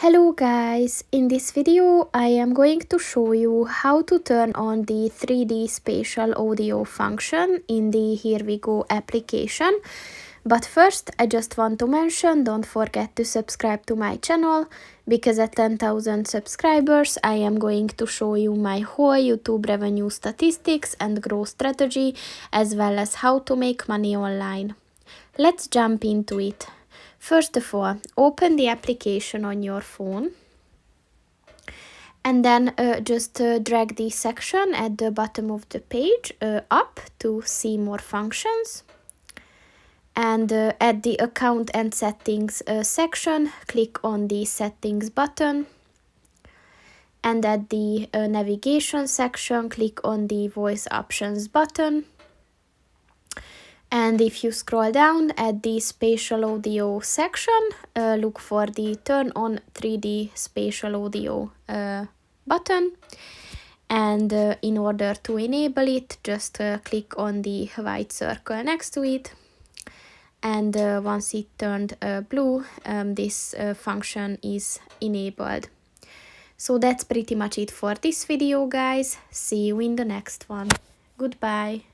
Hello guys, in this video I am going to show you how to turn on the 3D spatial audio function in the Here We Go application. But first I just want to mention, don't forget to subscribe to my channel, because at 10,000 subscribers I am going to show you my whole YouTube revenue statistics and growth strategy, as well as how to make money online. Let's jump into it. First of all, open the application on your phone and then just drag the section at the bottom of the page up to see more functions. And at the account and settings section, click on the settings button. And at the navigation section, click on the voice options button. And if you scroll down at the spatial audio section, look for the turn on 3D spatial audio button. And in order to enable it, just click on the white circle next to it. And once it turned blue, this function is enabled. So that's pretty much it for this video, guys. See you in the next one. Goodbye.